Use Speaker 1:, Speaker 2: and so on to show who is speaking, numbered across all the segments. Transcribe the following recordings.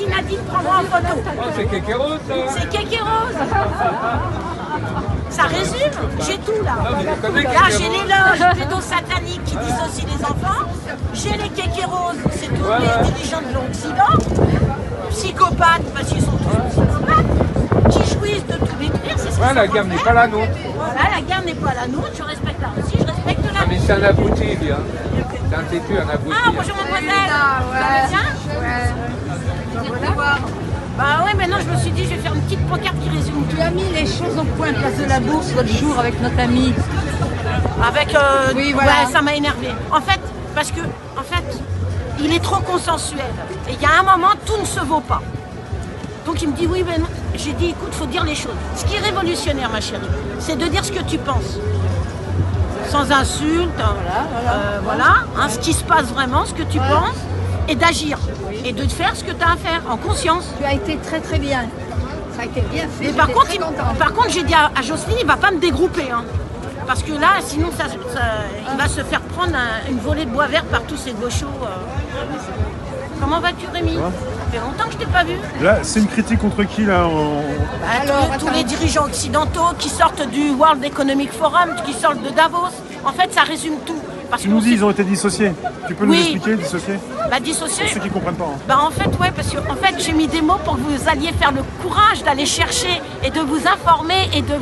Speaker 1: si Nadine prend-moi en photo.
Speaker 2: Oh, c'est Kékéros, ça.
Speaker 1: C'est Kékéros. Ça résume, j'ai tout là. Là j'ai les loges pédosataniques qui dissocient les enfants, j'ai les Kékéros, c'est tous les dirigeants de l'Occident, psychopathes parce qu'ils sont tous psychopathes, qui jouissent de tout détruire, c'est ça.
Speaker 2: Ouais, la guerre n'est pas la nôtre.
Speaker 1: Voilà, la guerre n'est pas la nôtre, je respecte la Russie, je respecte la...
Speaker 2: Ah, mais c'est un abruti, lui, hein. C'est un têtu, un abruti.
Speaker 1: Ah, bonjour mademoiselle, ça va bien? Bah ouais, maintenant je me suis dit, je vais faire une petite pancarte qui résume tout.
Speaker 3: Tu as mis les choses au point, place de la Bourse, l'autre jour avec notre ami.
Speaker 1: Avec
Speaker 3: oui, voilà.
Speaker 1: Ouais, ça m'a énervé. En fait, parce que il est trop consensuel. Et il y a un moment, tout ne se vaut pas. Donc il me dit oui, mais non. J'ai dit écoute, faut dire les choses. Ce qui est révolutionnaire, ma chérie, c'est de dire ce que tu penses. Sans insulte, voilà, hein, ce qui se passe vraiment, ce que tu penses, et d'agir. Et de faire ce que tu as à faire, en conscience.
Speaker 3: Tu as été très très bien. Ça a été bien fait.
Speaker 1: Mais par contre, j'ai dit à Jocelyne, il ne va pas me dégrouper. Hein. Parce que là, sinon, il va se faire prendre une volée de bois vert par tous ces gauchos. Comment vas-tu, Rémi? Ça fait longtemps que je ne t'ai pas vu.
Speaker 4: Là, c'est une critique contre qui, là
Speaker 1: tous les dirigeants occidentaux qui sortent du World Economic Forum, qui sortent de Davos. En fait, ça résume tout.
Speaker 4: Tu nous dis ils ont été dissociés. Tu peux nous expliquer, dissociés?
Speaker 1: Bah, dissociés.
Speaker 4: Pour ceux qui ne comprennent pas. Hein.
Speaker 1: Bah, en fait, ouais, parce que j'ai mis des mots pour que vous alliez faire le courage d'aller chercher et de vous informer et de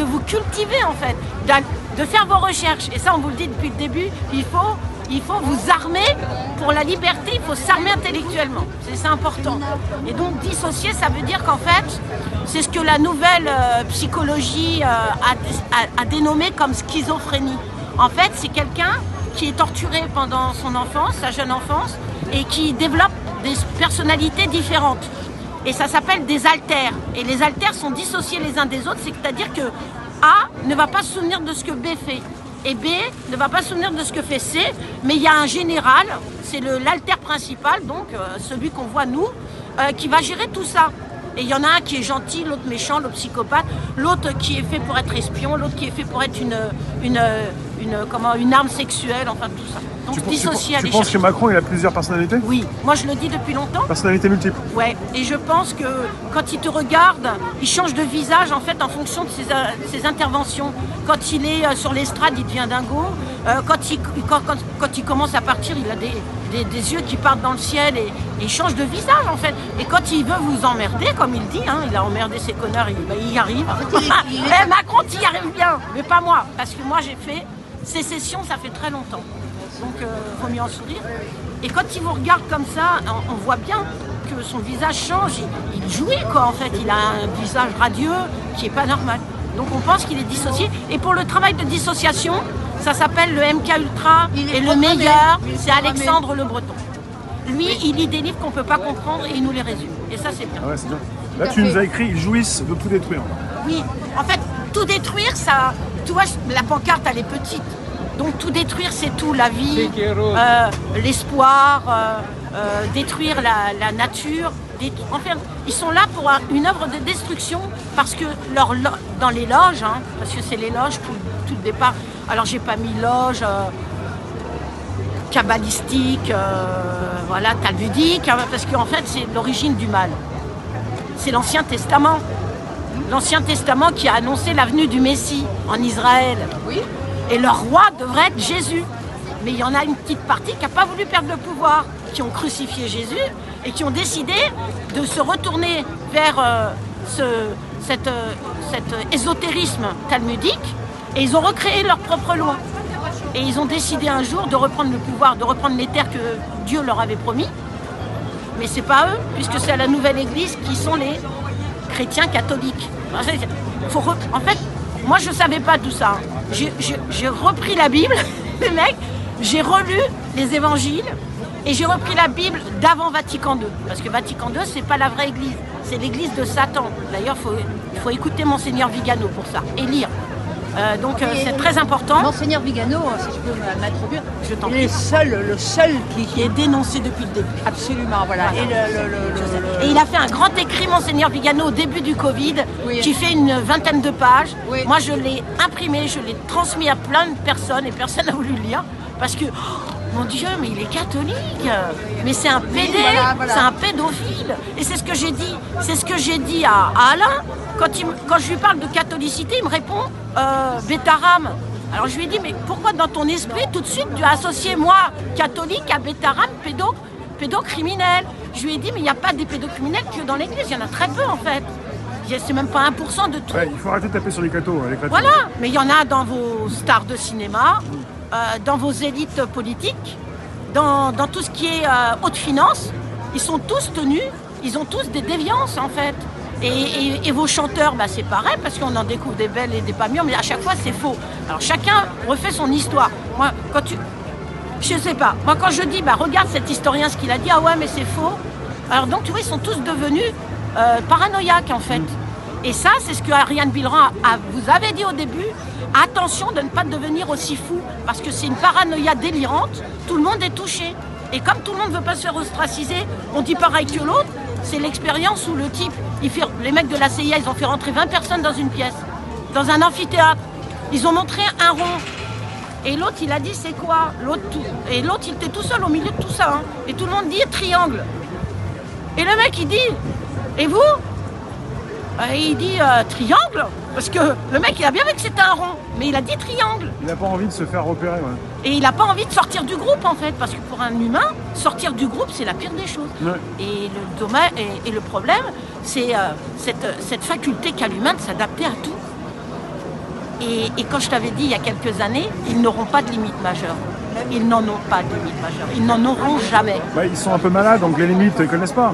Speaker 1: vous cultiver, en fait, de faire vos recherches. Et ça, on vous le dit depuis le début, il faut vous armer pour la liberté, il faut s'armer intellectuellement. C'est important. Et donc, dissocier, ça veut dire qu'en fait, c'est ce que la nouvelle psychologie a dénommé comme schizophrénie. En fait, c'est quelqu'un qui est torturé pendant son enfance, sa jeune enfance, et qui développe des personnalités différentes. Et ça s'appelle des alters. Et les alters sont dissociés les uns des autres, c'est-à-dire que A ne va pas se souvenir de ce que B fait. Et B ne va pas se souvenir de ce que fait C, mais il y a un général, c'est l'alter principal, donc celui qu'on voit nous, qui va gérer tout ça. Et il y en a un qui est gentil, l'autre méchant, l'autre psychopathe, l'autre qui est fait pour être espion, l'autre qui est fait pour être une arme sexuelle, enfin tout ça. Donc dissocier à
Speaker 4: Tu penses que Macron il a plusieurs personnalités?
Speaker 1: Oui, moi je le dis depuis longtemps.
Speaker 4: Personnalités multiples? Ouais,
Speaker 1: et je pense que quand il te regarde, il change de visage en fait en fonction de ses interventions. Quand il est sur l'estrade, il devient dingo. Quand il commence à partir, il a des yeux qui partent dans le ciel et il change de visage en fait. Et quand il veut vous emmerder, comme il dit, hein, il a emmerdé ces connards, il y arrive. Macron, tu y arrives bien, mais pas moi, parce que moi j'ai fait sécession, ça fait très longtemps. Donc vaut mieux en sourire. Et quand il vous regarde comme ça, on voit bien que son visage change, il jouit quoi en fait, il a un visage radieux qui est pas normal. Donc on pense qu'il est dissocié. Et pour le travail de dissociation, ça s'appelle le MK Ultra, et le meilleur, c'est Alexandre Le Breton. Lui, il lit des livres qu'on ne peut pas comprendre et il nous les résume. Et ça, c'est bien.
Speaker 4: Ah ouais, c'est bien. Là, tu nous as écrit, ils jouissent de tout détruire.
Speaker 1: Oui, en fait, tout détruire, ça... Tu vois, la pancarte, elle est petite. Donc tout détruire, c'est tout, la vie, l'espoir, détruire la nature. Enfin, ils sont là pour une œuvre de destruction parce que dans les loges, hein, parce que c'est les loges tout le départ. Alors j'ai pas mis loge kabbalistique, voilà, talmudique, hein, parce qu'en fait c'est l'origine du mal. C'est l'Ancien Testament. L'Ancien Testament qui a annoncé la venue du Messie en Israël. Oui. Et leur roi devrait être Jésus. Mais il y en a une petite partie qui n'a pas voulu perdre le pouvoir, qui ont crucifié Jésus et qui ont décidé de se retourner vers cet ésotérisme talmudique. Et ils ont recréé leur propre loi. Et ils ont décidé un jour de reprendre le pouvoir, de reprendre les terres que Dieu leur avait promis. Mais c'est pas eux, puisque c'est à la nouvelle église qui sont les chrétiens catholiques. En fait, moi je ne savais pas tout ça. J'ai repris la Bible, les mecs, j'ai relu les évangiles et j'ai repris la Bible d'avant Vatican II. Parce que Vatican II, c'est pas la vraie église, c'est l'église de Satan. D'ailleurs, il faut écouter Monseigneur Vigano pour ça et lire. Donc c'est très important.
Speaker 3: Monseigneur Vigano, si je peux m'introduire,
Speaker 1: il est le seul qui est dénoncé depuis le début.
Speaker 3: Absolument, voilà.
Speaker 1: Et il a fait un grand écrit, Monseigneur Vigano, au début du Covid, qui fait une 20aine de pages. Oui. Moi, je l'ai imprimé, je l'ai transmis à plein de personnes et personne n'a voulu le lire. Parce que Mon Dieu, mais il est catholique. Mais c'est un pédé,
Speaker 3: voilà.
Speaker 1: c'est un pédophile. Et c'est ce que j'ai dit. C'est ce que j'ai dit à Alain. Quand je lui parle de catholicité, il me répond Bétaram. Alors je lui ai dit, mais pourquoi dans ton esprit, tout de suite, tu as associé moi, catholique, à Bétaram, pédocriminel? Je lui ai dit, mais il n'y a pas des pédocriminels que dans l'église, il y en a très peu en fait. C'est même pas 1% de tout.
Speaker 4: Ouais, il faut arrêter de taper sur les cathos.
Speaker 1: Voilà, mais il y en a dans vos stars de cinéma, dans vos élites politiques, dans tout ce qui est haute finance. Ils sont tous tenus, ils ont tous des déviances en fait. Et vos chanteurs, bah, c'est pareil, parce qu'on en découvre des belles et des pas mûres, mais à chaque fois c'est faux. Alors chacun refait son histoire. Moi, je sais pas, moi quand je dis, bah regarde cet historien ce qu'il a dit, ah ouais mais c'est faux. Alors donc tu vois, ils sont tous devenus paranoïaques en fait. Et ça, c'est ce que Ariane Bilran vous avait dit au début. Attention de ne pas devenir aussi fou, parce que c'est une paranoïa délirante, tout le monde est touché. Et comme tout le monde ne veut pas se faire ostraciser, on dit pareil que l'autre. C'est l'expérience où le type, les mecs de la CIA, ils ont fait rentrer 20 personnes dans une pièce, dans un amphithéâtre. Ils ont montré un rond. Et l'autre, il a dit, c'est quoi? Et l'autre, il était tout seul au milieu de tout ça. Hein. Et tout le monde dit, triangle. Et le mec, il dit, et vous? Il dit, triangle? Parce que le mec, il a bien vu que c'était un rond, mais il a dit triangle.
Speaker 4: Il n'a pas envie de se faire repérer. Ouais.
Speaker 1: Et il n'a pas envie de sortir du groupe, en fait, parce que pour un humain, sortir du groupe, c'est la pire des choses.
Speaker 4: Ouais.
Speaker 1: Et le dommage et le problème, c'est cette faculté qu'a l'humain de s'adapter à tout. Et quand je t'avais dit il y a quelques années, ils n'auront pas de limite majeure. Ils n'en ont pas de limite majeure. Ils n'en auront jamais.
Speaker 4: Bah, ils sont un peu malades, donc les limites, ils ne connaissent pas.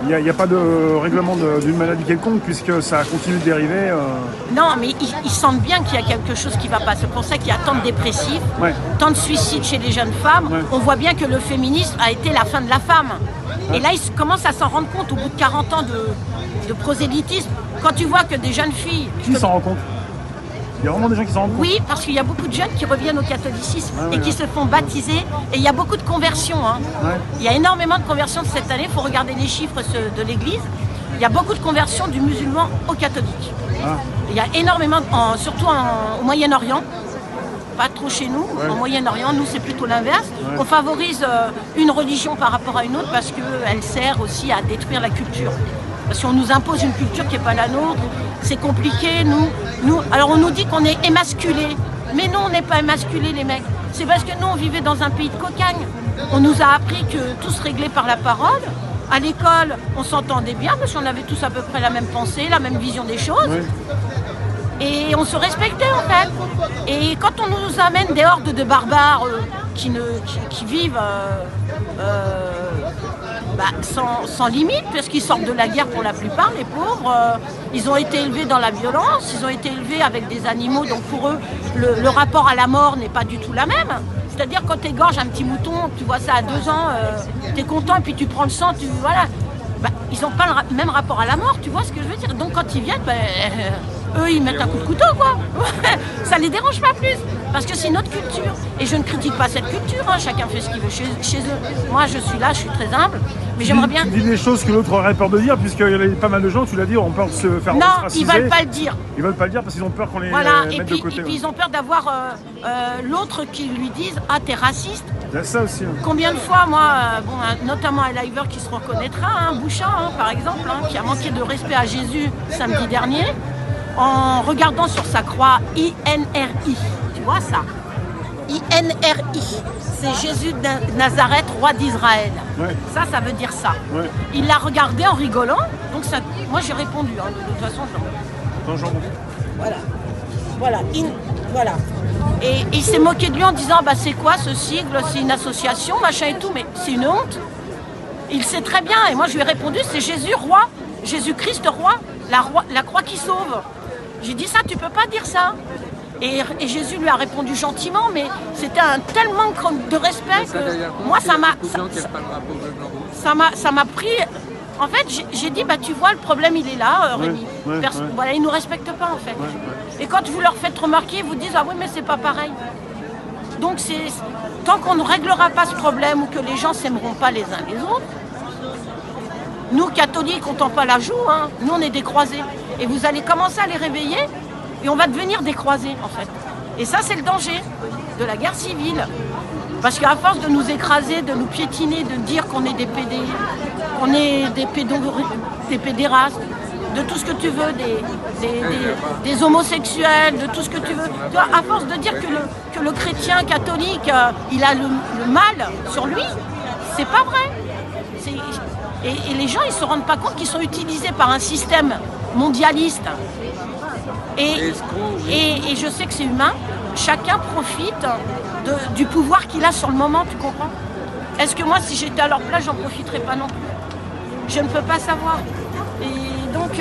Speaker 4: Il n'y a pas de règlement d'une maladie quelconque, puisque ça continue de dériver.
Speaker 1: Non, mais ils sentent bien qu'il y a quelque chose qui ne va pas. C'est pour ça qu'il y a tant de dépressifs,
Speaker 4: Ouais.
Speaker 1: tant de suicides chez les jeunes femmes.
Speaker 4: Ouais.
Speaker 1: On voit bien que le féminisme a été la fin de la femme. Et là, ils commencent à s'en rendre compte au bout de 40 ans de prosélytisme. Quand tu vois que des jeunes filles...
Speaker 4: Qui s'en rend compte? Il y a vraiment des gens qui s'en rendent compte?
Speaker 1: Oui, parce qu'il y a beaucoup de jeunes qui reviennent au catholicisme
Speaker 4: ouais,
Speaker 1: et qui se font baptiser. Et il y a beaucoup de conversions. Hein.
Speaker 4: Ouais.
Speaker 1: Il y a énormément de conversions de cette année. Il faut regarder les chiffres de l'Église. Il y a beaucoup de conversions du musulman au catholique.
Speaker 4: Ah.
Speaker 1: Il y a énormément, surtout au Moyen-Orient. Pas trop chez nous.
Speaker 4: Ouais.
Speaker 1: Au Moyen-Orient, nous, c'est plutôt l'inverse.
Speaker 4: Ouais.
Speaker 1: On favorise une religion par rapport à une autre parce qu'elle sert aussi à détruire la culture. Parce qu'on nous impose une culture qui n'est pas la nôtre. C'est compliqué, alors on nous dit qu'on est émasculés. Mais non, on n'est pas émasculés, les mecs. C'est parce que nous, on vivait dans un pays de cocagne. On nous a appris que tout se réglait par la parole. À l'école, on s'entendait bien parce qu'on avait tous à peu près la même pensée, la même vision des choses.
Speaker 4: Ouais.
Speaker 1: Et on se respectait en fait. Et quand on nous amène des hordes de barbares qui vivent sans limite, parce qu'ils sortent de la guerre pour la plupart, les pauvres, ils ont été élevés dans la violence, ils ont été élevés avec des animaux, donc pour eux, le rapport à la mort n'est pas du tout la même. C'est-à-dire quand tu égorges un petit mouton, tu vois ça à 2 ans, tu es content et puis tu prends le sang, voilà. Bah, ils n'ont pas le même rapport à la mort, tu vois ce que je veux dire. Donc quand ils viennent, eux ils mettent un coup de couteau quoi. Ça les dérange pas plus, parce que c'est notre culture. Et je ne critique pas cette culture, hein. Chacun fait ce qu'il veut chez eux. Moi je suis là, je suis très humble, mais j'aimerais bien...
Speaker 4: Tu dis des choses que l'autre aurait peur de dire, puisqu'il y a pas mal de gens, tu l'as dit, ont peur de se faire
Speaker 1: Non,
Speaker 4: ostraciser.
Speaker 1: ils veulent pas le dire.
Speaker 4: Ils veulent pas le dire parce qu'ils ont peur qu'on les
Speaker 1: Voilà,
Speaker 4: mette de côté.
Speaker 1: et puis ils ont peur d'avoir l'autre qui lui dise « Ah, t'es raciste ».
Speaker 4: Il y a ça aussi. Hein.
Speaker 1: Combien de fois, moi, notamment un liver qui se reconnaîtra, Bouchard, par exemple, qui a manqué de respect à Jésus samedi dernier, en regardant sur sa croix INRI. Tu vois ça? INRI. C'est Jésus de Nazareth, roi d'Israël.
Speaker 4: Ouais.
Speaker 1: Ça veut dire ça.
Speaker 4: Ouais.
Speaker 1: Il l'a regardé en rigolant, donc ça, moi j'ai répondu, de toute façon.
Speaker 4: Attends, j'en montre.
Speaker 1: Voilà. Voilà. Et il s'est moqué de lui en disant bah c'est quoi ce sigle, c'est une association, machin et tout, mais c'est une honte. Il sait très bien, et moi je lui ai répondu, c'est Jésus roi, Jésus-Christ roi, la croix qui sauve. J'ai dit ça, tu peux pas dire ça. Et Jésus lui a répondu gentiment, mais c'était un tel manque de respect que moi ça m'a pris. En fait, j'ai dit, bah tu vois, le problème il est là, Rémi. Voilà, ils nous respectent pas en fait. Et quand vous leur faites remarquer, ils vous disent, ah oui, mais c'est pas pareil. Donc tant qu'on ne réglera pas ce problème ou que les gens s'aimeront pas les uns les autres, nous catholiques, on tend pas la joue, hein. Nous on est des croisés. Et vous allez commencer à les réveiller et on va devenir des croisés en fait. Et ça c'est le danger de la guerre civile. Parce qu'à force de nous écraser, de nous piétiner, de dire qu'on est des des pédérastes, de tout ce que tu veux, des homosexuels, de tout ce que tu veux. Tu vois, à force de dire que le chrétien catholique, il a le mal sur lui, c'est pas vrai. Et les gens, ils se rendent pas compte qu'ils sont utilisés par un système mondialiste. Et je sais que c'est humain. Chacun profite du pouvoir qu'il a sur le moment, tu comprends? Est-ce que moi, si j'étais à leur place, j'en profiterais pas non plus? Je ne peux pas savoir. Et donc,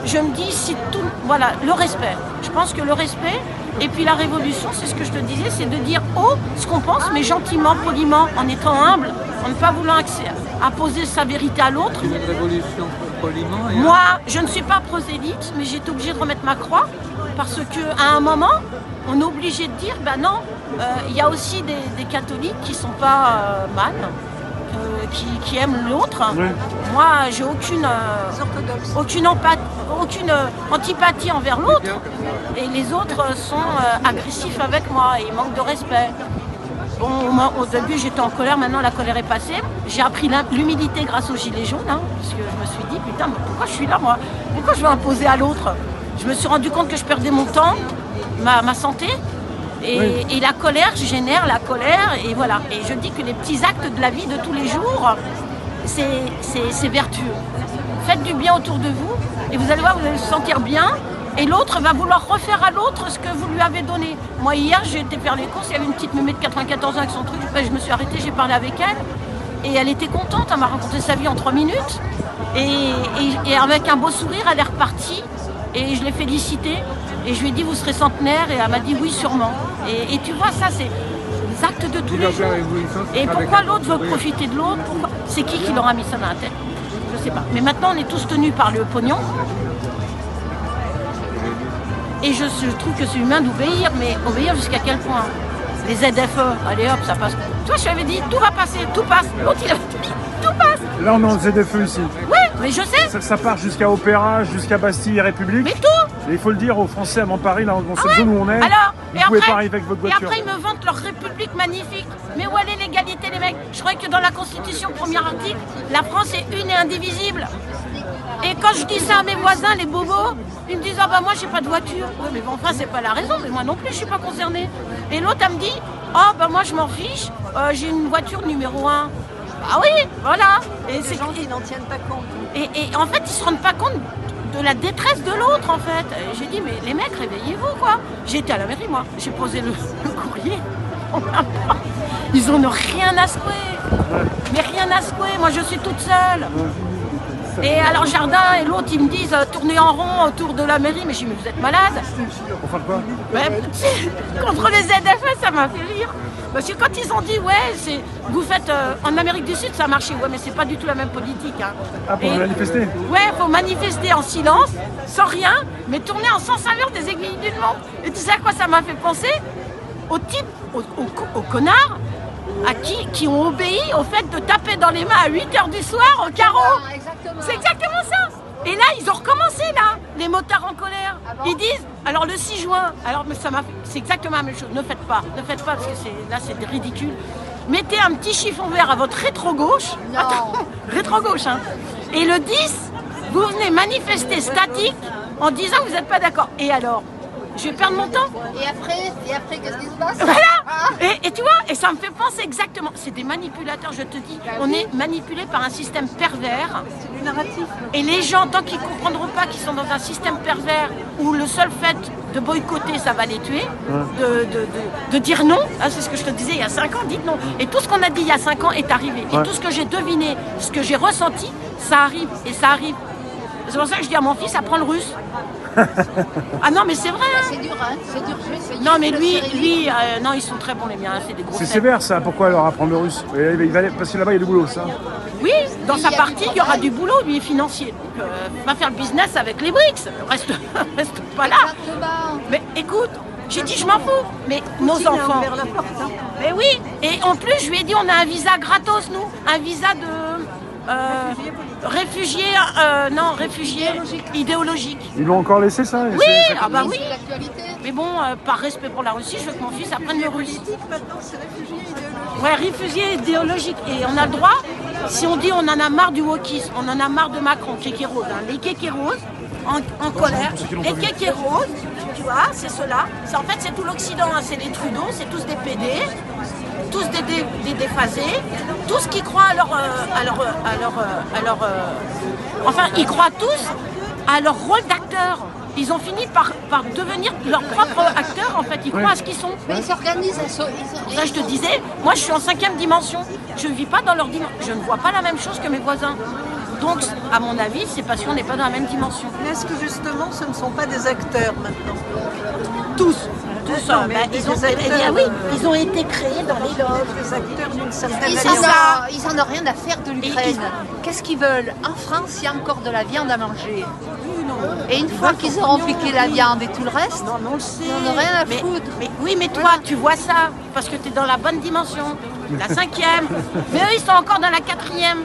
Speaker 1: je me dis, si tout... Voilà, le respect. Je pense que le respect, et puis la révolution, c'est ce que je te disais, c'est de dire haut ce qu'on pense, mais gentiment, poliment, en étant humble, en ne pas voulant imposer sa vérité à l'autre.
Speaker 2: Une révolution poliment et
Speaker 1: Moi, je ne suis pas prosélyte, mais j'ai été obligée de remettre ma croix, parce qu'à un moment, on est obligé de dire, ben non, il y a aussi des catholiques qui ne sont pas mal, qui aiment l'autre.
Speaker 4: Oui.
Speaker 1: Moi, j'ai aucune antipathie envers l'autre, et les autres sont agressifs avec moi, et ils manquent de respect. Bon, au début, j'étais en colère, maintenant la colère est passée. J'ai appris l'humilité grâce aux gilets jaunes, hein, parce que je me suis dit, putain, mais pourquoi je suis là, moi? Pourquoi je vais imposer à l'autre? Je me suis rendu compte que je perdais mon temps, ma santé, et la colère génère la colère, et voilà. Et je dis que les petits actes de la vie de tous les jours, c'est vertueux. Faites du bien autour de vous, et vous allez voir, vous allez vous sentir bien, et l'autre va vouloir refaire à l'autre ce que vous lui avez donné. Moi, hier, j'ai été faire les courses, il y avait une petite mémé de 94 ans avec son truc, je me suis arrêtée, j'ai parlé avec elle, et elle était contente, elle m'a raconté sa vie en 3 minutes, et avec un beau sourire, elle est repartie, et je l'ai félicitée, et je lui ai dit, vous serez centenaire, et elle m'a dit, oui, sûrement. Et tu vois, ça, c'est les actes de tous les jours. Et pourquoi l'autre veut profiter de l'autre? C'est qui leur a mis ça dans la tête? Je sais pas. Mais maintenant, on est tous tenus par le pognon. Et je trouve que c'est humain d'obéir, mais obéir jusqu'à quel point? Les ZFE, allez hop, ça passe. Toi, je t'avais dit, tout va passer, tout passe. L'autre, il avait dit, tout passe.
Speaker 4: Là, on est en ZFE ici.
Speaker 1: Oui, mais je sais.
Speaker 4: Ça part jusqu'à Opéra, jusqu'à Bastille et République.
Speaker 1: Mais tout.
Speaker 4: Et il faut le dire aux Français avant Paris, là, dans cette zone où on est,
Speaker 1: alors,
Speaker 4: vous ne pouvez pas arriver avec votre voiture.
Speaker 1: Et après, ils me vantent leur république magnifique. Mais où est l'égalité, les mecs? Je croyais que dans la Constitution, premier article, la France est une et indivisible. Et quand je dis ça à mes voisins, les bobos, ils me disent, ah bah moi j'ai pas de voiture. Oui, mais bon, enfin c'est pas la raison, mais moi non plus je suis pas concernée. Et l'autre elle me dit, oh bah moi je m'en fiche, j'ai une voiture numéro 1. Ah oui, voilà. Et
Speaker 3: Les gens qui n'en tiennent pas compte.
Speaker 1: Et en fait ils se rendent pas compte de la détresse de l'autre en fait. Et j'ai dit, mais les mecs, réveillez-vous quoi. J'étais à la mairie moi, j'ai posé le courrier. Ils en ont rien à secouer. Mais rien à secouer, moi je suis toute seule. Et alors Jardin et l'autre ils me disent tourner en rond autour de la mairie, mais j'ai dit mais vous êtes malade.
Speaker 4: Pour faire quoi?
Speaker 1: Contre les ZFE ça m'a fait rire. Parce que quand ils ont dit ouais vous faites en Amérique du Sud ça a marché, ouais mais c'est pas du tout la même politique. Hein.
Speaker 4: Ah pour manifester?
Speaker 1: Ouais, faut manifester en silence, sans rien, mais tourner en sens inverse des aiguilles d'une montre. Et tu sais à quoi ça m'a fait penser? Aux types, aux connards qui ont obéi au fait de taper dans les mains à 8h du soir au carreau. C'est exactement ça. Et là, ils ont recommencé, là, les motards en colère. Ils disent, alors le 6 juin, alors mais c'est exactement la même chose. Ne faites pas, parce que là, c'est ridicule. Mettez un petit chiffon vert à votre rétro-gauche. Attends, rétro-gauche, hein. Et le 10, vous venez manifester statique en disant que vous n'êtes pas d'accord. Et alors? Je vais perdre mon temps.
Speaker 3: Et après qu'est-ce qui se passe?
Speaker 1: Voilà. Et tu vois, et ça me fait penser exactement. C'est des manipulateurs, je te dis. On est manipulé par un système pervers.
Speaker 3: C'est du narratif.
Speaker 1: Et les gens, tant qu'ils ne comprendront pas qu'ils sont dans un système pervers où le seul fait de boycotter, ça va les tuer, de dire non, hein, c'est ce que je te disais il y a 5 ans, dites non. Et tout ce qu'on a dit il y a 5 ans est arrivé. Et tout ce que j'ai deviné, ce que j'ai ressenti, ça arrive. Et ça arrive. C'est pour ça que je dis à mon fils, apprends le russe. Ah non mais c'est vrai hein.
Speaker 3: C'est dur, hein. C'est dur, je vais essayer.
Speaker 1: Non mais lui non ils sont très bons les miens, c'est des gros.
Speaker 4: C'est sévère ça, pourquoi leur apprendre le russe? Parce que là-bas il y a du boulot ça.
Speaker 1: Oui, dans sa partie il y aura du boulot, lui est financier. Donc va faire le business avec les BRICS, reste pas là.
Speaker 3: Exactement.
Speaker 1: Mais écoute, j'ai dit je m'en fous, mais nos enfants.
Speaker 3: La porte, hein.
Speaker 1: Mais oui, et en plus je lui ai dit on a un visa gratos nous, un visa de réfugié idéologique.
Speaker 4: Ils l'ont encore laissé ça?
Speaker 1: Oui, ah bah oui.
Speaker 3: C'est l'actualité.
Speaker 1: Mais bon, par respect pour la Russie, je veux que mon fils apprenne le russe.
Speaker 5: Maintenant, c'est réfugié idéologique.
Speaker 1: Ouais, réfugié idéologique. Et on a le droit, si on dit on en a marre du wokisme, on en a marre de Macron, kékérose. Les kékéroses, en colère. Les kékéroses, tu vois, c'est ceux-là. En fait, c'est tout l'Occident, hein. C'est les Trudeau, c'est tous des PD, tous des déphasés, tous qui croient enfin, ils croient tous à leur rôle d'acteur. Ils ont fini par devenir leurs propres acteurs, en fait. Ils croient à ce qu'ils sont.
Speaker 6: Mais ils s'organisent.
Speaker 1: Ça, je te disais, moi, je suis en 5e dimension. Je ne vis pas dans leur dimension. Je ne vois pas la même chose que mes voisins. Donc, à mon avis, c'est parce qu'on n'est pas dans la même dimension.
Speaker 5: Mais est-ce que justement, ce ne sont pas des acteurs maintenant?
Speaker 1: Tous.
Speaker 5: Non, mais
Speaker 1: ils ont été créés dans les loges.
Speaker 5: Des acteurs d'une certaine
Speaker 6: Ils en ont rien à faire de l'Ukraine. Qu'est-ce qu'ils veulent? En France, il y a encore de la viande à manger. Et une fois qu'ils auront piqué la viande et tout le reste,
Speaker 1: non, mais on le sait.
Speaker 6: ils n'en ont rien à foutre.
Speaker 1: Mais toi, tu vois ça, parce que tu es dans la bonne dimension, la 5e. Mais eux, ils sont encore dans la 4e.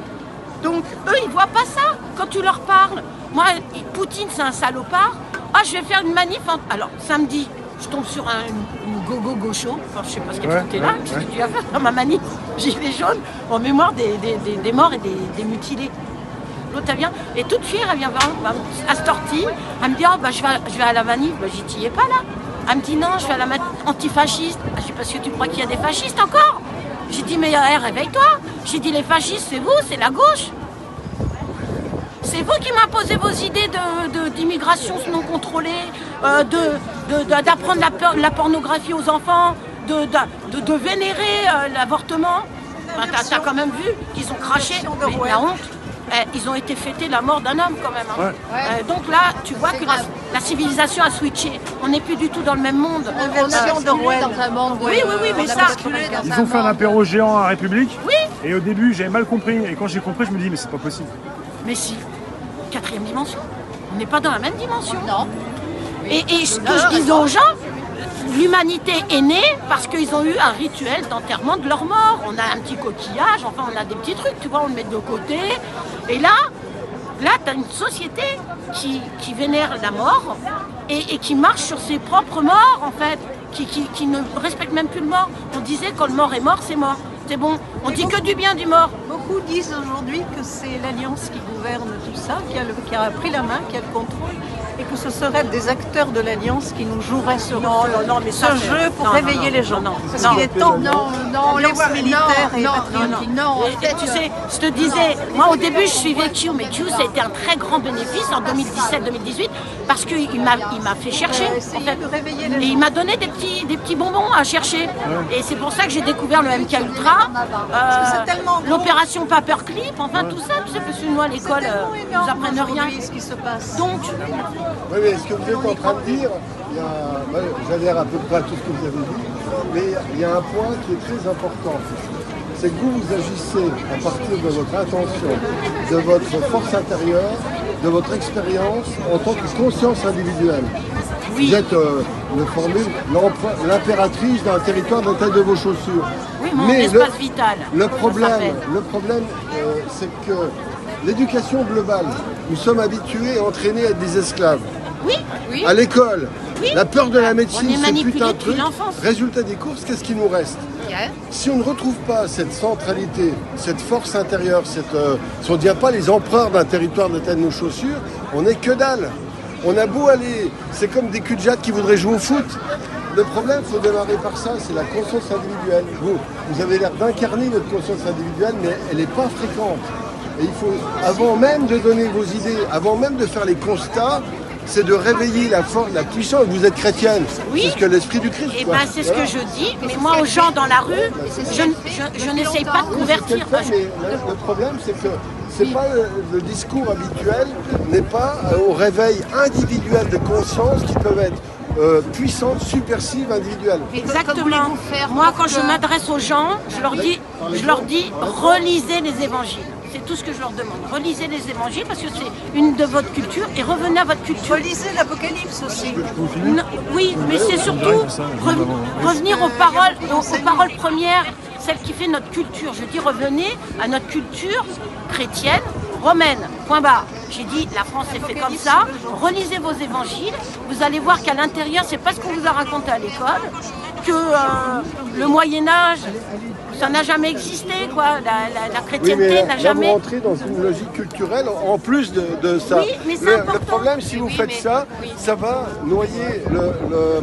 Speaker 1: Donc, eux, ils voient pas ça quand tu leur parles. Moi, Poutine, c'est un salopard. Ah, je vais faire une manif. Alors, samedi, je tombe sur une gogo gaucho. Enfin, je sais pas ce qu'elle foutait là. Je dis, tu vas faire dans ma manif gilet jaune en mémoire des morts et des mutilés. L'autre, elle vient, et toute fière, elle vient voir, à Storti, elle me dit, oh, bah, je vais à la manif. Bah, j'y t'y es pas là. Elle me dit, non, je vais à la manif antifasciste. Bah, je dis, parce que tu crois qu'il y a des fascistes encore? J'ai dit, mais réveille-toi. J'ai dit, les fascistes, c'est vous, c'est la gauche. C'est vous qui m'imposez vos idées d'immigration non contrôlée, d'apprendre la pornographie aux enfants, de vénérer l'avortement. Enfin, t'as quand même vu qu'ils ont craché, mais la honte. Ils ont été fêtés la mort d'un homme quand même. Hein.
Speaker 4: Ouais.
Speaker 1: Donc là, tu vois que la civilisation a switché. On n'est plus du tout dans le même monde.
Speaker 5: inversion d'Orwell.
Speaker 6: Dans un monde.
Speaker 1: Oui, mais ça.
Speaker 4: Ils ont fait un apéro géant à République.
Speaker 1: Oui.
Speaker 4: Et au début, j'avais mal compris. Et quand j'ai compris, je me dis, mais c'est pas possible.
Speaker 1: Mais si, 4e dimension. On n'est pas dans la même dimension.
Speaker 6: Non.
Speaker 1: Et ce que je dis aux gens, l'humanité est née parce qu'ils ont eu un rituel d'enterrement de leur mort. On a un petit coquillage, enfin on a des petits trucs, tu vois, on le met de côté. Et là tu as une société qui vénère la mort et qui marche sur ses propres morts, en fait, qui ne respecte même plus le mort. On disait quand le mort est mort, c'est mort. C'est bon, on dit que du bien du mort.
Speaker 5: Beaucoup disent aujourd'hui que c'est l'Alliance qui gouverne tout ça, qui a pris la main, qui a le contrôle, et que ce seraient des acteurs de l'Alliance qui nous joueraient ce jeu pour réveiller les gens. Parce qu'il est temps. L'Alliance militaire et patriotique.
Speaker 6: Non,
Speaker 1: Tu sais, je te disais, moi au début je suivais Q, mais Q ça a été un très grand bénéfice en 2017-2018 parce qu'il m'a fait chercher. En fait.
Speaker 5: De réveiller les
Speaker 1: Et
Speaker 5: gens.
Speaker 1: il m'a donné des petits bonbons à chercher. Et c'est pour ça que j'ai découvert le MK Ultra,
Speaker 5: c'est tellement gros.
Speaker 1: l'opération Paperclip, enfin tout ça, tu sais, parce que nous à l'école,
Speaker 5: C'est
Speaker 1: nous apprennent
Speaker 5: tellement
Speaker 1: rien.
Speaker 5: aujourd'hui ce qui se passe.
Speaker 1: Donc,
Speaker 7: Oui, mais ce que vous êtes en train de dire, j'adhère à peu près à tout ce que vous avez dit, mais il y a un point qui est très important. C'est que vous agissez à partir de votre intention, de votre force intérieure, de votre expérience en tant que conscience individuelle.
Speaker 1: oui,
Speaker 7: Vous êtes une formule, l'impératrice d'un territoire de tête de vos chaussures.
Speaker 1: oui, mon espace vital.
Speaker 7: Le
Speaker 1: ça
Speaker 7: problème,
Speaker 1: s'appelle.
Speaker 7: c'est que l'éducation globale, nous sommes habitués et entraînés à être des esclaves.
Speaker 1: Oui,
Speaker 7: À l'école,
Speaker 1: Oui.
Speaker 7: la peur de la
Speaker 1: On
Speaker 7: médecine,
Speaker 1: est
Speaker 7: c'est
Speaker 1: manipulé
Speaker 7: putain de
Speaker 1: depuis
Speaker 7: truc.
Speaker 1: l'enfance.
Speaker 7: Résultat des courses, qu'est-ce qui nous reste? Si on ne retrouve pas cette centralité, cette force intérieure, si on ne devient pas les empereurs d'un territoire de tête de nos chaussures, on n'est que dalle. On a beau aller, c'est comme des cul-de-jatte qui voudraient jouer au foot. Le problème, il faut démarrer par ça, c'est la conscience individuelle. Vous avez l'air d'incarner votre conscience individuelle, mais elle n'est pas fréquente. Et il faut, avant même de donner vos idées, avant même de faire les constats, c'est de réveiller la force, la puissance. Vous êtes chrétienne,
Speaker 1: Oui.
Speaker 7: c'est ce que l'esprit du Christ.
Speaker 1: Et
Speaker 7: quoi.
Speaker 1: ben c'est ce
Speaker 7: Voilà.
Speaker 1: que je dis, mais moi aux gens dans la rue, je n'essaye pas de convertir.
Speaker 7: Quelqu'un, mais le problème, c'est que c'est pas le discours habituel n'est pas au réveil individuel de conscience qui peuvent être puissantes, subversives, individuelles.
Speaker 1: Exactement. Moi quand je m'adresse aux gens, je leur dis relisez les évangiles. C'est tout ce que je leur demande. Relisez les évangiles parce que c'est une de votre culture et revenez à votre culture.
Speaker 5: Relisez l'Apocalypse aussi.
Speaker 1: Non, oui, mais c'est surtout revenir aux paroles premières, celles qui fait notre culture. Je dis revenez à notre culture chrétienne romaine, point barre. J'ai dit, la France est fait comme ça, relisez vos évangiles, vous allez voir qu'à l'intérieur, c'est pas ce qu'on vous a raconté à l'école, que le Moyen-Âge, ça n'a jamais existé, quoi. La chrétienté n'a jamais...
Speaker 7: Vous rentrez dans une logique culturelle en plus de ça.
Speaker 1: Oui, mais c'est important.
Speaker 7: Le problème, si vous faites ça, ça va noyer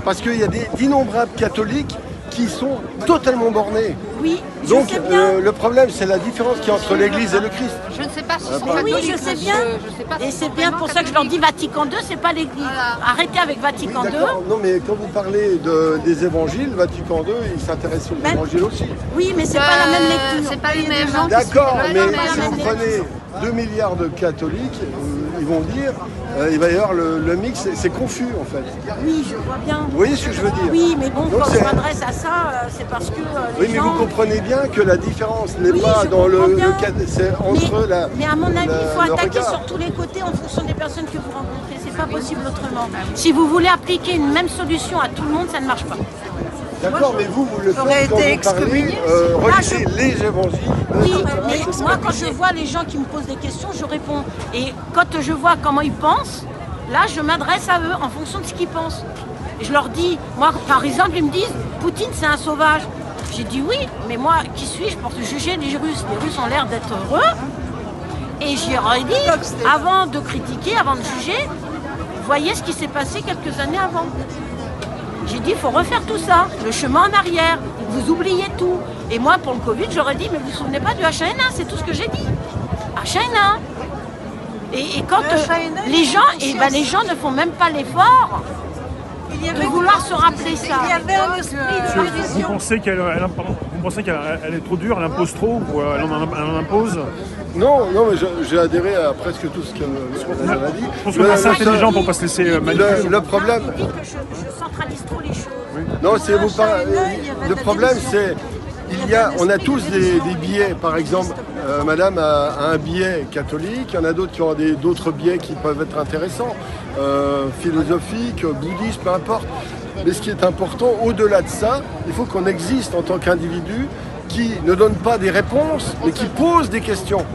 Speaker 7: parce qu'il y a d'innombrables catholiques qui sont totalement bornés.
Speaker 1: Oui,
Speaker 7: donc
Speaker 1: je sais bien.
Speaker 7: Le problème, c'est la différence qu'il y a entre l'Église et le Christ.
Speaker 6: Je ne sais pas si sont
Speaker 1: Oui,
Speaker 6: catholiques,
Speaker 1: je sais bien.
Speaker 6: je sais pas
Speaker 1: Et
Speaker 6: si
Speaker 1: c'est
Speaker 6: sont
Speaker 1: bien
Speaker 6: vraiment
Speaker 1: pour ça que je leur dis
Speaker 6: catholiques.
Speaker 1: Vatican II, c'est pas l'Église.
Speaker 6: Voilà.
Speaker 1: Arrêtez avec Vatican
Speaker 7: Oui,
Speaker 1: II.
Speaker 7: d'accord. Non, mais quand vous parlez des évangiles, Vatican II, il s'intéresse aux évangiles aussi.
Speaker 1: Oui, mais c'est pas la même lecture.
Speaker 6: C'est pas les mêmes gens.
Speaker 7: D'accord, mais
Speaker 1: pas
Speaker 7: si
Speaker 1: la
Speaker 7: vous
Speaker 1: même
Speaker 7: prenez 2 milliards de catholiques, ils vont dire, il va y avoir le mix, c'est confus en fait.
Speaker 1: Oui, je vois bien.
Speaker 7: Vous voyez ce que je veux dire?
Speaker 1: Oui, mais bon,
Speaker 7: Donc
Speaker 1: quand
Speaker 7: c'est-
Speaker 1: je m'adresse à ça, c'est parce que
Speaker 7: Oui,
Speaker 1: les
Speaker 7: mais
Speaker 1: gens...
Speaker 7: vous comprenez bien que la différence n'est
Speaker 1: Oui,
Speaker 7: pas
Speaker 1: je
Speaker 7: dans
Speaker 1: comprends bien.
Speaker 7: c'est entre la.
Speaker 1: Mais à mon avis, il faut
Speaker 7: le
Speaker 1: attaquer
Speaker 7: regard.
Speaker 1: sur tous les côtés en fonction des personnes que vous rencontrez. C'est pas possible autrement. Si vous voulez appliquer une même solution à tout le monde, ça ne marche pas.
Speaker 7: D'accord, mais vous le
Speaker 5: Aurait
Speaker 7: faites quand
Speaker 5: été
Speaker 7: vous parlez,
Speaker 5: excommunié.
Speaker 7: relisez les évangiles.
Speaker 1: Oui, mais moi, quand je vois les gens qui me posent des questions, je réponds. Et quand je vois comment ils pensent, là, je m'adresse à eux en fonction de ce qu'ils pensent. Et je leur dis, moi, par exemple, ils me disent, Poutine, c'est un sauvage. J'ai dit oui, mais moi, qui suis-je pour juger les Russes? Les Russes ont l'air d'être heureux. Et j'aurais dit, avant de critiquer, avant de juger, voyez ce qui s'est passé quelques années avant. J'ai dit, il faut refaire tout ça, le chemin en arrière, vous oubliez tout. Et moi, pour le Covid, j'aurais dit, mais vous vous souvenez pas du H1N1, c'est tout ce que j'ai dit. H1N1. Et quand les gens, les gens ne font même pas l'effort de vouloir se rappeler ça.
Speaker 5: Il y avait un esprit de
Speaker 4: Vous
Speaker 5: division.
Speaker 4: pensez qu'elle est trop dure, elle impose trop ou elle en impose?
Speaker 7: Non, mais j'ai adhéré à presque tout ce qu'elle a dit.
Speaker 4: Je pense qu'on est assez intelligent pour ne pas se laisser manipuler.
Speaker 7: Le problème,
Speaker 1: Il dit que je centralise trop les choses.
Speaker 7: non, c'est vous pas. Le problème, c'est on a tous des biais. Par exemple, Madame a un biais catholique. Il y en a d'autres qui ont d'autres biais qui peuvent être intéressants, philosophiques, bouddhistes, peu importe. Mais ce qui est important, au-delà de ça, il faut qu'on existe en tant qu'individu qui ne donne pas des réponses, mais qui pose des questions.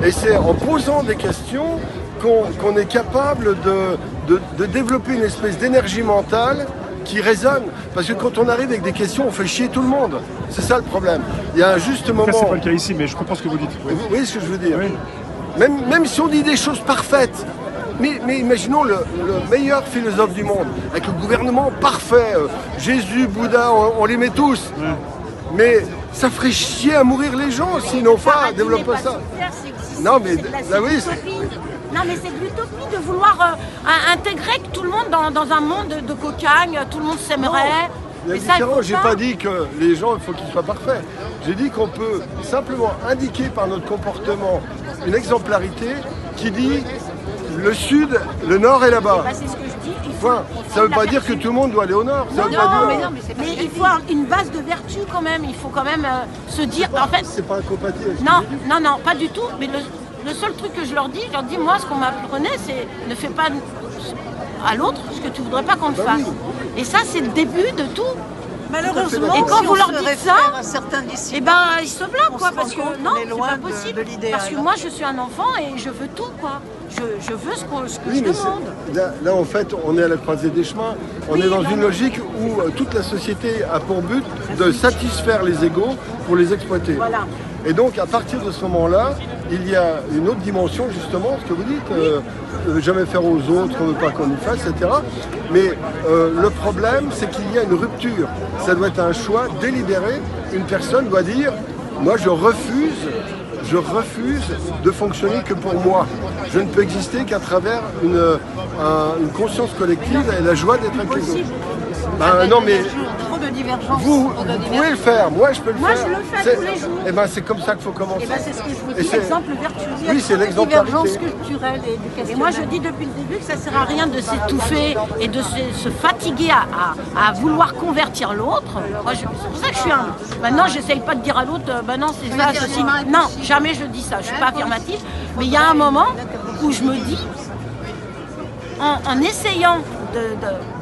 Speaker 7: Et c'est en posant des questions qu'on est capable de développer une espèce d'énergie mentale qui résonne. Parce que quand on arrive avec des questions, on fait chier tout le monde. C'est ça le problème. Il y a un juste moment...
Speaker 4: Là, c'est pas le cas ici, mais je comprends ce que vous dites. Oui.
Speaker 7: Vous voyez ce que je veux dire?
Speaker 4: Oui.
Speaker 7: Même si on dit des choses parfaites, mais imaginons le meilleur philosophe du monde, avec le gouvernement parfait, Jésus, Bouddha, on les met tous.
Speaker 4: Ouais.
Speaker 7: Mais ça ferait chier à mourir les gens s'ils n'ont pas développé ça. Non, mais là, oui,
Speaker 1: Non, mais c'est de l'utopie de vouloir intégrer tout le monde dans un monde de cocagne, tout le monde s'aimerait.
Speaker 7: La
Speaker 1: Et ça, il
Speaker 7: différence,
Speaker 1: faut
Speaker 7: j'ai
Speaker 1: pas.
Speaker 7: pas dit que les gens, il faut qu'ils soient parfaits. J'ai dit qu'on peut simplement indiquer par notre comportement une exemplarité qui dit le sud, le nord est là-bas.
Speaker 1: Bah, c'est ce que je dis. Il faut-
Speaker 7: Point.
Speaker 1: il faut
Speaker 7: Ça ne veut
Speaker 1: la
Speaker 7: pas dire que
Speaker 1: vertu.
Speaker 7: tout le monde doit aller au nord. Ça veut
Speaker 1: Non,
Speaker 7: pas dire...
Speaker 6: mais non, mais c'est pas
Speaker 1: Mais
Speaker 6: ce qu'elle
Speaker 1: il
Speaker 6: dit.
Speaker 1: faut une base de vertu quand même. Il faut quand même se dire. En fait,
Speaker 7: C'est pas incompatible. avec ce
Speaker 1: non,
Speaker 7: que j'ai dit.
Speaker 1: non, pas du tout. Mais le seul truc que je leur dis, moi, ce qu'on m'apprenait, c'est ne fais pas à l'autre ce que tu voudrais pas qu'on te
Speaker 7: Bah
Speaker 1: fasse.
Speaker 7: oui.
Speaker 1: Et ça, c'est le début de tout.
Speaker 5: Malheureusement,
Speaker 1: Et quand
Speaker 5: si
Speaker 1: vous
Speaker 5: on
Speaker 1: leur
Speaker 5: se
Speaker 1: dites
Speaker 5: réfère
Speaker 1: ça,
Speaker 5: à certains disciples,
Speaker 1: Eh ben, ils se bloquent,
Speaker 5: On
Speaker 1: quoi,
Speaker 5: se
Speaker 1: parce
Speaker 5: rend
Speaker 1: que
Speaker 5: compte
Speaker 1: non,
Speaker 5: qu'on est
Speaker 1: c'est
Speaker 5: loin
Speaker 1: pas
Speaker 5: de
Speaker 1: possible.
Speaker 5: l'idéal.
Speaker 1: Parce que moi, je suis un enfant et je veux tout, quoi. Je veux ce que
Speaker 7: Oui,
Speaker 1: je
Speaker 7: mais
Speaker 1: demande.
Speaker 7: là, en fait, on est à la croisée des chemins. On est dans une logique où toute la société a pour but de satisfaire les égaux pour les exploiter.
Speaker 1: Voilà.
Speaker 7: Et donc, à partir de ce moment-là, il y a une autre dimension, justement, ce que vous dites, jamais faire aux autres, pas qu'on y fasse, etc. Mais le problème, c'est qu'il y a une rupture. Ça doit être un choix délibéré. Une personne doit dire, moi, je refuse de fonctionner que pour moi. Je ne peux exister qu'à travers une conscience collective et la joie d'être avec les autres. Ben, non, mais
Speaker 5: trop de divergences.
Speaker 7: vous pouvez le faire, moi je peux le
Speaker 1: Moi,
Speaker 7: faire.
Speaker 1: je le fais tous les jours.
Speaker 7: Et ben c'est comme ça qu'il faut commencer.
Speaker 1: Et ben, c'est ce que je vous
Speaker 7: Et
Speaker 1: dis,
Speaker 7: c'est-
Speaker 1: l'exemple vertueux.
Speaker 7: Oui, c'est
Speaker 5: Divergences
Speaker 7: l'exemplarité.
Speaker 5: culturelles et
Speaker 1: Et
Speaker 5: éducationnelles.
Speaker 1: moi, je dis depuis le début que ça ne sert à rien de s'étouffer et de se fatiguer à vouloir convertir l'autre. Moi, c'est pour ça que je suis humble. Maintenant, j'essaye pas de dire à l'autre, ben non, c'est ça, ceci. Non, jamais je dis ça. Je suis pas affirmative. Mais il y a un moment où je me dis, en essayant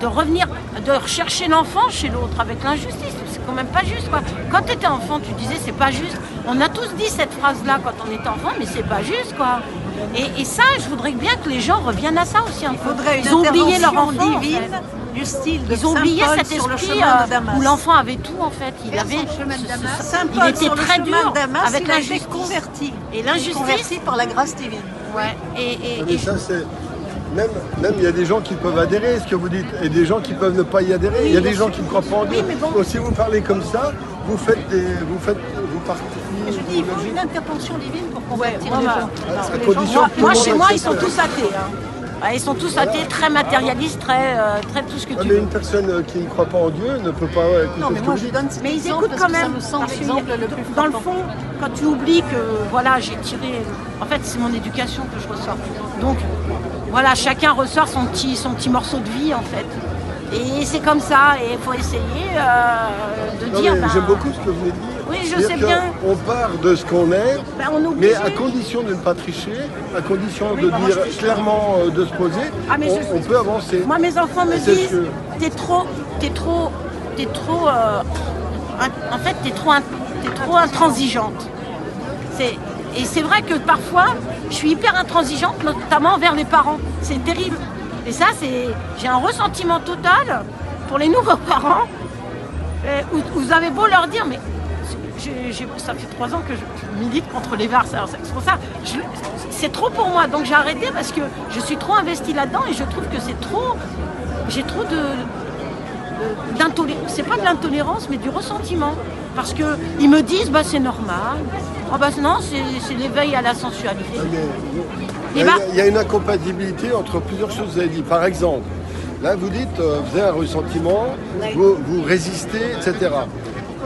Speaker 1: de revenir, de rechercher l'enfant chez l'autre avec l'injustice, c'est quand même pas juste, quoi. Quand tu étais enfant, tu disais c'est pas juste. On a tous dit cette phrase-là quand on était enfant, mais c'est pas juste, quoi. Et ça, je voudrais bien que les gens reviennent à ça aussi un peu.
Speaker 5: Ils ont oublié leur enfant
Speaker 1: divine.
Speaker 5: en fait. Du style de
Speaker 1: Ils ont oublié
Speaker 5: Saint-Paul
Speaker 1: cet
Speaker 5: sur le
Speaker 1: esprit
Speaker 5: chemin de Damas.
Speaker 1: où l'enfant avait tout en fait. Il avait
Speaker 6: chemin de Damas.
Speaker 1: il
Speaker 5: Saint-Paul
Speaker 1: était
Speaker 5: sur le
Speaker 1: très
Speaker 5: chemin
Speaker 1: dur
Speaker 5: de Damas,
Speaker 1: avec
Speaker 5: il a été
Speaker 1: l'injustice.
Speaker 5: converti.
Speaker 1: Et l'injustice.
Speaker 5: Converti par la grâce divine.
Speaker 1: Ouais.
Speaker 7: Mais ça, c'est... Même il y a des gens qui peuvent adhérer à ce que vous dites et des gens qui peuvent ne pas y adhérer.
Speaker 1: Oui,
Speaker 7: il y a des gens qui ne croient pas en Dieu.
Speaker 1: Oui, mais bon.
Speaker 7: Donc si vous parlez comme ça, vous partez.
Speaker 5: Je dis, il faut une intervention divine pour convertir les
Speaker 1: voilà.
Speaker 5: gens.
Speaker 7: À condition que tout
Speaker 1: Moi,
Speaker 7: le monde
Speaker 1: chez moi, ils
Speaker 7: accepte.
Speaker 1: sont tous athées. Hein. Ouais, ils sont tous athées, très matérialistes, très tout ce que tu
Speaker 7: Mais
Speaker 1: veux.
Speaker 7: une personne qui ne croit pas en Dieu ne peut pas écouter
Speaker 5: Non, mais
Speaker 7: ce que
Speaker 5: moi
Speaker 7: vous
Speaker 5: je
Speaker 7: dites.
Speaker 5: donne cet
Speaker 1: Mais ils
Speaker 5: exemple
Speaker 1: écoutent
Speaker 5: parce
Speaker 1: quand
Speaker 5: que
Speaker 1: même.
Speaker 5: ça me semble
Speaker 1: parce que
Speaker 5: l'exemple le plus
Speaker 1: dans le
Speaker 5: frappant.
Speaker 1: fond, quand tu oublies que voilà, j'ai tiré. En fait, c'est mon éducation que je ressors. Donc, voilà, chacun ressort son petit morceau de vie en fait. Et c'est comme ça. Et il faut essayer de
Speaker 7: Non,
Speaker 1: dire.
Speaker 7: mais j'aime beaucoup ce que vous venez de dire.
Speaker 1: Oui, je
Speaker 7: C'est-à-dire
Speaker 1: sais bien.
Speaker 7: On part de ce qu'on est,
Speaker 1: On oublie.
Speaker 7: mais à condition de ne pas tricher, à condition de
Speaker 1: bah, moi,
Speaker 7: dire
Speaker 1: je triche
Speaker 7: clairement, de se poser,
Speaker 1: Ah, mais
Speaker 7: on peut avancer.
Speaker 1: Moi, mes enfants me
Speaker 7: Et c'est ce
Speaker 1: disent,
Speaker 7: que-
Speaker 1: t'es trop, en fait, t'es trop intransigeante. Et c'est vrai que parfois, je suis hyper intransigeante, notamment envers les parents. C'est terrible. Et ça, j'ai un ressentiment total pour les nouveaux parents. Où vous avez beau leur dire, mais ça fait 3 ans que je milite contre les VAR. C'est pour ça, c'est trop pour moi. Donc j'ai arrêté parce que je suis trop investie là-dedans et je trouve que j'ai trop d'intolérance. C'est pas de l'intolérance, mais du ressentiment. Parce qu'ils me disent, bah c'est normal. Oh bah non, c'est l'éveil à la sensualité.
Speaker 7: Il y a une incompatibilité entre plusieurs choses que vous avez dit. Par exemple, là vous dites, vous avez un ressentiment, vous résistez, etc.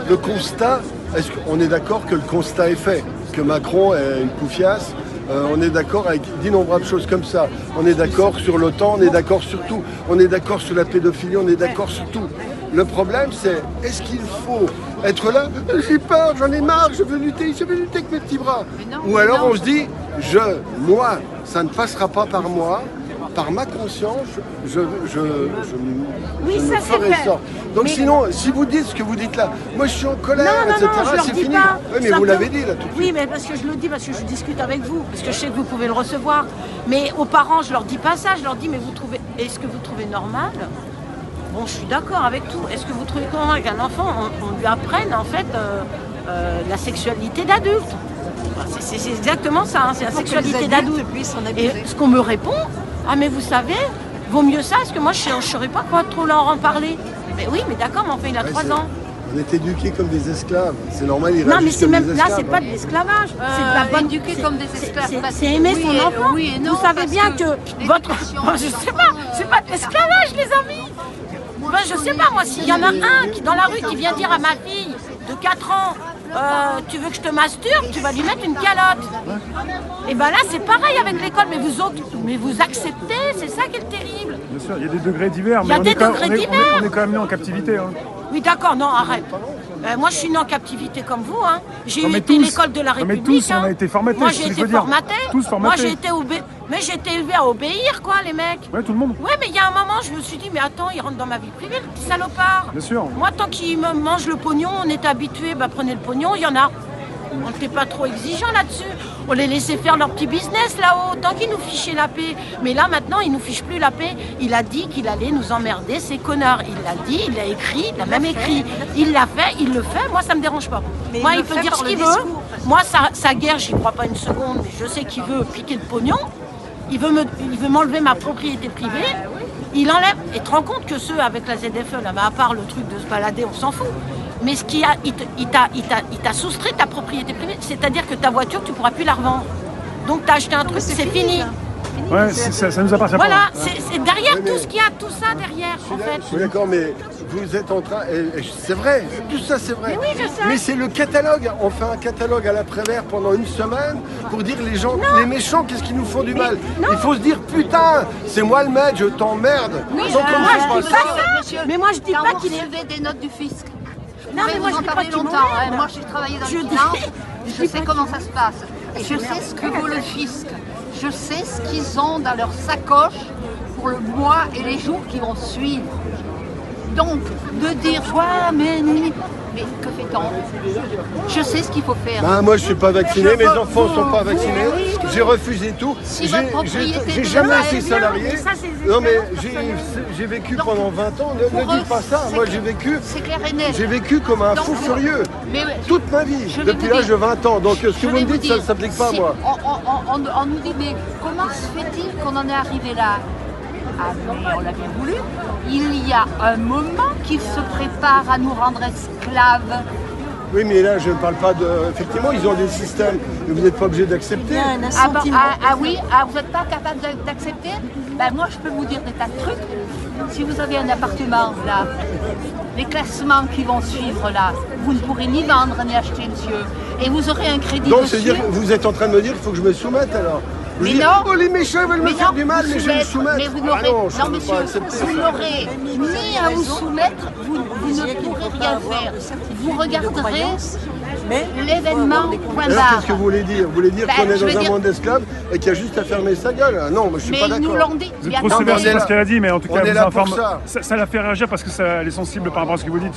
Speaker 7: Le constat, est-ce qu'on est d'accord que le constat est fait? Que Macron est une poufiasse? On est d'accord avec d'innombrables choses comme ça. On est d'accord sur l'OTAN, on est d'accord sur tout. On est d'accord sur la pédophilie, on est d'accord sur tout. Le problème, c'est est-ce qu'il faut être là? J'ai peur, j'en ai marre, je veux lutter avec mes petits bras. Ou alors on se dit, moi, ça ne passera pas par moi, par ma conscience, je
Speaker 1: Oui,
Speaker 7: me
Speaker 1: ça, c'est
Speaker 7: ferai
Speaker 1: vrai.
Speaker 7: ça. Donc
Speaker 1: Mais-
Speaker 7: sinon, si vous dites ce que vous dites là, moi je suis en colère, etc.,
Speaker 1: je leur
Speaker 7: c'est
Speaker 1: dis
Speaker 7: fini.
Speaker 1: pas.
Speaker 7: Oui, mais vous l'avez dit là tout de
Speaker 1: Oui,
Speaker 7: suite.
Speaker 1: mais parce que je le dis, parce que je discute avec vous, parce que je sais que vous pouvez le recevoir. Mais aux parents, je leur dis pas ça, je leur dis, mais est-ce que vous trouvez normal? Bon, je suis d'accord avec tout. Est-ce que vous trouvez normal qu'un enfant, on lui apprenne en fait la sexualité d'adulte? C'est exactement ça, hein, c'est la
Speaker 5: Pour que
Speaker 1: sexualité
Speaker 5: les
Speaker 1: d'adulte.
Speaker 5: adultes puissent en
Speaker 1: Et
Speaker 5: abuser.
Speaker 1: ce qu'on me répond, ah mais vous savez, vaut mieux ça, parce que moi je ne saurais pas quoi trop leur en parler. Mais oui, mais d'accord, mais enfin il a 3 ans.
Speaker 7: On est éduqués comme des esclaves. C'est normal, ils
Speaker 1: Non, mais
Speaker 7: réagissent
Speaker 1: c'est
Speaker 7: comme
Speaker 1: même
Speaker 7: des
Speaker 1: là,
Speaker 7: esclaves.
Speaker 1: c'est pas de l'esclavage, c'est de la bonne
Speaker 6: éduquer comme des esclaves.
Speaker 1: C'est aimer son enfant.
Speaker 6: Oui et non,
Speaker 1: vous savez
Speaker 6: parce
Speaker 1: bien
Speaker 6: que
Speaker 1: que votre.
Speaker 6: l'éducation
Speaker 1: Moi, je sais pas, c'est pas de l'esclavage, les amis. Moi, je sais pas, moi, s'il y en a un qui dans la rue qui vient dire à ma fille de 4 ans, tu veux que je te masturbe, tu vas lui mettre une calotte. Et ben là, c'est pareil avec l'école, mais vous acceptez, c'est ça qui est terrible.
Speaker 4: Bien sûr, il y a des degrés divers,
Speaker 1: Il y a
Speaker 4: mais
Speaker 1: des degrés divers.
Speaker 4: on est quand même né en captivité. Hein.
Speaker 1: Oui, d'accord, non, arrête. Moi, je suis née en captivité comme vous. Hein. J'ai
Speaker 4: Non, mais
Speaker 1: été
Speaker 4: tous.
Speaker 1: l'école de la
Speaker 4: Non, mais
Speaker 1: République.
Speaker 4: tous, on a été formatés,
Speaker 1: Moi,
Speaker 4: c'est ce
Speaker 1: j'ai
Speaker 4: que je
Speaker 1: été
Speaker 4: veux dire.
Speaker 1: formatée.
Speaker 4: Tous formatés.
Speaker 1: Moi, mais j'ai été élevée à obéir, quoi, les mecs.
Speaker 4: Ouais, tout le monde.
Speaker 1: Ouais, mais il y a un moment, je me suis dit, mais attends, il rentre dans ma vie privée, le petit salopard.
Speaker 4: Bien sûr.
Speaker 1: Moi, tant qu'il me mange le pognon, on est habitué, bah prenez le pognon, il y en a. On n'était pas trop exigeants là-dessus. On les laissait faire leur petit business là-haut, tant qu'ils nous fichaient la paix. Mais là, maintenant, ils nous fichent plus la paix. Il a dit qu'il allait nous emmerder, ces connards. Il l'a dit, il l'a écrit, il l'a même écrit. Il l'a fait, il le fait. Moi, ça me dérange pas.
Speaker 5: Mais
Speaker 1: Moi,
Speaker 5: il
Speaker 1: il
Speaker 5: le
Speaker 1: peut
Speaker 5: fait
Speaker 1: dire
Speaker 5: par
Speaker 1: ce
Speaker 5: le
Speaker 1: qu'il veut.
Speaker 5: discours.
Speaker 1: Moi, sa guerre, j'y crois pas une seconde, mais je sais qu'il veut piquer le pognon. Il veut m'enlever ma propriété privée. Il enlève. Et tu te rends compte que ceux avec la ZFE, là, bah, à part le truc de se balader, on s'en fout. Mais il t'a soustrait ta propriété privée. C'est-à-dire que ta voiture, tu ne pourras plus la revendre. Donc tu as acheté un truc, c'est fini.
Speaker 4: Ouais, ça nous appartient
Speaker 1: Voilà,
Speaker 4: pas.
Speaker 1: c'est derrière
Speaker 7: Oui, mais-
Speaker 1: tout ce qu'il y a, tout ça derrière, en fait.
Speaker 7: Je suis d'accord, mais vous êtes en train... et c'est vrai, tout ça c'est vrai.
Speaker 1: Mais oui, je sais.
Speaker 7: Mais c'est le catalogue. On fait un catalogue à l'après-vert pendant une semaine pour dire les gens, les méchants, qu'est-ce qu'ils nous font du mal. Il faut se dire, putain, c'est moi le maître, je t'emmerde.
Speaker 1: Oui,
Speaker 7: Donc,
Speaker 1: moi,
Speaker 7: comment
Speaker 1: je
Speaker 7: se
Speaker 1: dis
Speaker 7: passe
Speaker 1: pas
Speaker 7: ça
Speaker 1: ça. Mais moi, je dis
Speaker 6: Quand
Speaker 1: pas
Speaker 6: vous
Speaker 1: qu'il est...
Speaker 6: recevez des notes du fisc.
Speaker 1: Non, mais moi,
Speaker 6: vous
Speaker 1: je
Speaker 6: en
Speaker 1: dis pas
Speaker 6: parler
Speaker 1: qu'il
Speaker 6: longtemps.
Speaker 1: m'emmerde.
Speaker 6: Moi, j'ai travaillé dans
Speaker 1: Je
Speaker 6: les
Speaker 1: dis-
Speaker 6: finances.
Speaker 1: je
Speaker 6: Je
Speaker 1: dis
Speaker 6: sais
Speaker 1: pas
Speaker 6: comment ça se passe. Et je sais ce que vaut le fisc. Je sais ce qu'ils ont dans leur sacoche pour le mois et les jours qui vont suivre. Donc, de dire, ouais, mais que fait-on? Je sais ce qu'il faut faire.
Speaker 7: Ben, moi je suis pas vacciné, mes enfants sont pas vaccinés. j'ai refusé tout.
Speaker 6: Si votre propriété
Speaker 7: J'ai jamais
Speaker 6: devient
Speaker 7: été salarié.
Speaker 1: Mais ça, c'est les
Speaker 7: Non mais
Speaker 1: expériences.
Speaker 7: j'ai vécu
Speaker 6: Donc,
Speaker 7: pendant 20 ans. Ne
Speaker 6: pour eux,
Speaker 7: dites pas ça.
Speaker 6: c'est
Speaker 7: Moi
Speaker 6: clair.
Speaker 7: j'ai vécu.
Speaker 6: C'est clair et net.
Speaker 7: J'ai vécu comme un
Speaker 6: Donc,
Speaker 7: fou furieux.
Speaker 6: Mais
Speaker 7: Toute ma vie,
Speaker 6: je vais
Speaker 7: depuis
Speaker 6: vous
Speaker 7: l'âge
Speaker 6: dire-
Speaker 7: de 20 ans. Donc ce que
Speaker 6: je
Speaker 7: vous
Speaker 6: vais
Speaker 7: me dites, ça ne
Speaker 6: dire,
Speaker 7: s'applique pas à
Speaker 6: c'est-
Speaker 7: moi.
Speaker 6: On nous dit, mais comment se fait-il qu'on en est arrivé là? Ah, mais on l'avait voulu. Il y a un moment qu'il se prépare à nous rendre esclaves.
Speaker 7: Oui, mais là, je ne parle pas de... Effectivement, ils ont des systèmes, mais vous n'êtes pas obligé d'accepter.
Speaker 5: Il y a un
Speaker 6: Ah, bon,
Speaker 5: assentiment.
Speaker 6: oui, vous n'êtes pas capable d'accepter? Ben, moi, je peux vous dire des tas de trucs. Si vous avez un appartement, là, les classements qui vont suivre, là, vous ne pourrez ni vendre ni acheter, monsieur. Et vous aurez un crédit
Speaker 7: Donc,
Speaker 6: dessus.
Speaker 7: c'est-à-dire que vous êêtes en train de me dire qu'il faut que je me soumette, alors? Vous
Speaker 6: Mais
Speaker 7: dites,
Speaker 6: non.
Speaker 7: oh, les méchants veulent me faire du mal, mais je vais me soumettre.
Speaker 6: Mais vous
Speaker 7: Ah
Speaker 6: n'aurez,
Speaker 7: non, je
Speaker 6: non,
Speaker 7: ne peux
Speaker 6: monsieur,
Speaker 7: pas accepter
Speaker 6: vous
Speaker 7: ça.
Speaker 6: n'aurez ni à vous soumettre, vous ne pourrez rien faire. Vous regarderez
Speaker 5: Mais
Speaker 6: l'événement, point
Speaker 7: Alors,
Speaker 6: barre.
Speaker 7: qu'est-ce que vous voulez dire? Vous voulez dire
Speaker 6: Ben,
Speaker 7: qu'on est
Speaker 6: je veux
Speaker 7: dans un
Speaker 6: dire-
Speaker 7: monde d'esclaves et qu'il y a juste à fermer sa gueule? Ah non, moi, je suis
Speaker 6: Mais
Speaker 7: pas
Speaker 6: ils nous
Speaker 7: d'accord.
Speaker 6: l'ont dit.
Speaker 4: Vous
Speaker 6: Il y
Speaker 4: êtes
Speaker 6: a
Speaker 4: trop
Speaker 7: Non,
Speaker 4: sévère
Speaker 7: mais
Speaker 4: sur
Speaker 7: on est
Speaker 4: ce qu'elle a dit, mais en tout
Speaker 7: on
Speaker 4: cas,
Speaker 7: est
Speaker 4: elle vous
Speaker 7: là pour
Speaker 4: informe.
Speaker 7: ça.
Speaker 4: Ça la fait réagir parce qu'elle est sensible par rapport à ce que vous dites.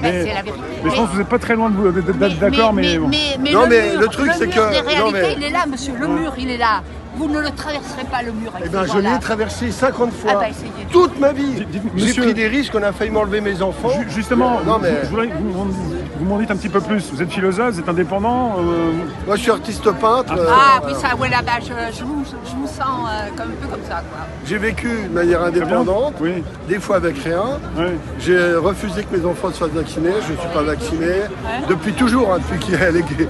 Speaker 6: Ben, c'est la vérité.
Speaker 4: Mais je pense que vous n'êtes pas très loin d'être d'accord, mais bon.
Speaker 7: Non, mais
Speaker 6: mur,
Speaker 7: le truc, c'est
Speaker 6: mur
Speaker 7: que-
Speaker 6: des
Speaker 7: non,
Speaker 6: réalités,
Speaker 7: mais-
Speaker 6: il est là, monsieur. Le mur, il est là. Vous ne le traverserez pas, le mur. avec
Speaker 7: Eh bien,
Speaker 6: ces
Speaker 7: je
Speaker 6: gens-là.
Speaker 7: l'ai traversé 50 fois.
Speaker 6: Ah bah, essayez.
Speaker 7: Toute ma vie. J'ai
Speaker 4: Monsieur-
Speaker 7: pris des risques, on a failli m'enlever mes enfants.
Speaker 4: Justement,
Speaker 7: Non, mais
Speaker 4: je voudrais que vous m'en dites un petit peu plus. Vous êtes philosophe, vous êtes indépendant.
Speaker 7: moi, je suis artiste peintre.
Speaker 6: Ah, oui, ça, ouais, là-bas, je vous sens comme un peu comme ça, quoi.
Speaker 7: J'ai vécu de manière indépendante,
Speaker 4: Oui.
Speaker 7: des fois avec rien.
Speaker 4: Oui.
Speaker 7: J'ai refusé que mes enfants se fassent vacciner, je ne suis pas vacciné. Depuis toujours, hein, depuis qu'il y a les gays.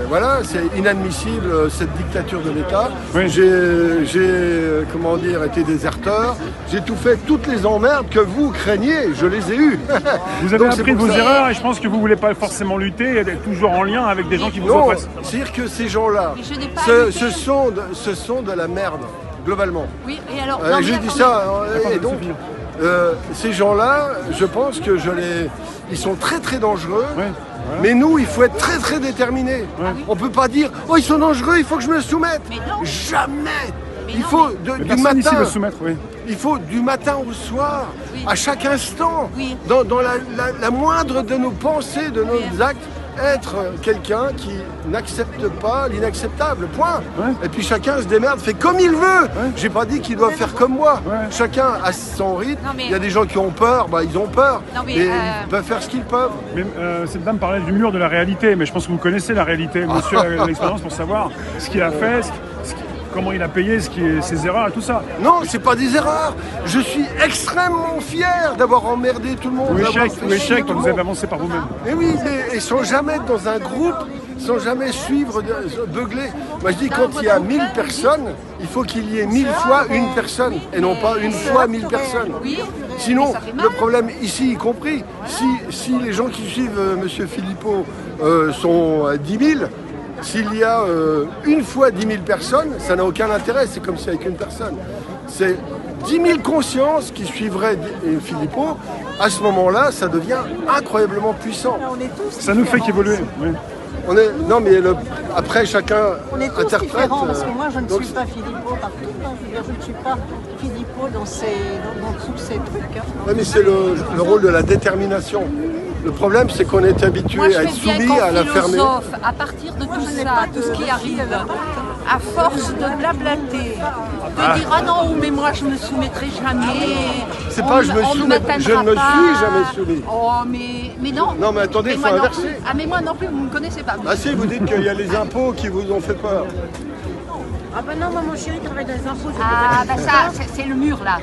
Speaker 7: Voilà, c'est inadmissible cette dictature de l'État.
Speaker 4: Oui.
Speaker 7: J'ai, comment dire, été déserteur. J'ai tout fait, toutes les emmerdes que vous craignez, je les ai eues.
Speaker 4: Vous avez
Speaker 7: Donc, c'est
Speaker 4: appris de
Speaker 7: pour
Speaker 4: vos
Speaker 7: ça.
Speaker 4: erreurs et je pense que vous ne voulez pas forcément lutter et être toujours en lien avec des gens qui vous
Speaker 7: Non,
Speaker 4: oppressent.
Speaker 7: c'est-à-dire que ces gens-là,
Speaker 6: Mais je n'ai pas
Speaker 7: ce sont de la merde, globalement.
Speaker 6: Oui, et alors... non, mais
Speaker 7: J'ai dit
Speaker 6: attendez.
Speaker 7: ça,
Speaker 4: D'accord,
Speaker 7: et donc,
Speaker 4: Sophie.
Speaker 7: ces gens-là, je pense que ils sont très très dangereux,
Speaker 4: Oui.
Speaker 7: mais nous, il faut être très très déterminés. On ne peut pas dire, oh ils sont dangereux, il faut que je me soumette.
Speaker 6: Mais non.
Speaker 7: Jamais.
Speaker 6: Mais
Speaker 7: Il
Speaker 6: non,
Speaker 7: faut
Speaker 4: Mais
Speaker 7: du
Speaker 4: personne ici
Speaker 7: matin,
Speaker 4: veut se soumettre, oui.
Speaker 7: il faut du matin au soir,
Speaker 6: Oui.
Speaker 7: à chaque instant,
Speaker 6: Oui.
Speaker 7: dans la moindre de nos pensées, de nos actes, être quelqu'un qui n'accepte pas l'inacceptable, point.
Speaker 4: Ouais.
Speaker 7: Et puis chacun se démerde, fait comme il veut. J'ai pas dit qu'il doit faire comme moi.
Speaker 4: Ouais.
Speaker 7: Chacun a son rythme.
Speaker 6: Non, mais-
Speaker 7: Il y a des gens qui ont peur, bah, ils ont peur.
Speaker 6: Non, mais,
Speaker 7: et ils peuvent faire ce qu'ils peuvent.
Speaker 4: Mais cette dame parlait du mur de la réalité, mais je pense que vous connaissez la réalité. Monsieur a l'expérience pour savoir ce qu'il a fait, comment il a payé, ses erreurs et tout ça.
Speaker 7: Non, c'est pas des erreurs. Je suis extrêmement fier d'avoir emmerdé tout le monde.
Speaker 4: Ou
Speaker 7: d'avoir
Speaker 4: échec,
Speaker 7: fait
Speaker 4: ou
Speaker 7: chier
Speaker 4: échec
Speaker 7: tout
Speaker 4: quand
Speaker 7: le
Speaker 4: vous avez
Speaker 7: monde.
Speaker 4: avancé par vous-même.
Speaker 7: Et oui, et sans jamais être dans un groupe, sans jamais suivre, beugler. Moi je dis quand il y a 1000 personnes, il faut qu'il y ait 1000 fois une personne et non pas une fois 1000 personnes.
Speaker 6: Oui,
Speaker 7: Sinon,
Speaker 6: mais ça fait mal.
Speaker 7: le problème ici y compris, si les gens qui suivent M. Philippot sont à 10 000, s'il y a une fois 10 000 personnes, ça n'a aucun intérêt, c'est comme si avec une personne. C'est 10 000 consciences qui suivraient Philippot, à ce moment-là, ça devient incroyablement puissant.
Speaker 5: on est tous
Speaker 4: Ça nous fait
Speaker 5: différents
Speaker 4: qu'évoluer.
Speaker 5: aussi.
Speaker 4: Oui.
Speaker 7: Non, mais après, chacun
Speaker 5: On est tous
Speaker 7: interprète.
Speaker 5: différents parce que moi je ne
Speaker 7: donc,
Speaker 5: suis pas Philippot partout. Hein. Je veux dire, je ne suis pas Philippot dans tous ces trucs. Hein.
Speaker 7: ouais, mais c'est le rôle de la détermination. Le problème, c'est qu'on est habitué
Speaker 6: moi, je
Speaker 7: à
Speaker 6: fais
Speaker 7: être
Speaker 6: bien
Speaker 7: soumis, à la
Speaker 6: qu'en
Speaker 7: fermer.
Speaker 6: philosophe, à partir de tout
Speaker 5: je n'ai
Speaker 6: ça,
Speaker 5: pas
Speaker 6: tout ce qui
Speaker 5: de
Speaker 6: arrive,
Speaker 5: requis
Speaker 6: à force de blablater, de dire ah non, mais moi je me soumettrai jamais.
Speaker 7: C'est pas je me
Speaker 6: on
Speaker 7: soumets,
Speaker 6: m'atteindra
Speaker 7: je ne me
Speaker 6: pas.
Speaker 7: suis jamais soumis.
Speaker 6: Oh, mais non.
Speaker 7: Non, mais attendez, il faut
Speaker 6: moi non
Speaker 7: inverser.
Speaker 6: plus. Ah, mais moi non plus, vous ne me connaissez pas.
Speaker 7: Ah si, vous dites qu'il y a les impôts qui vous ont fait peur.
Speaker 1: Ah ben non, moi mon chéri travaille dans les impôts.
Speaker 6: Ah, bah ça, c'est le mur là.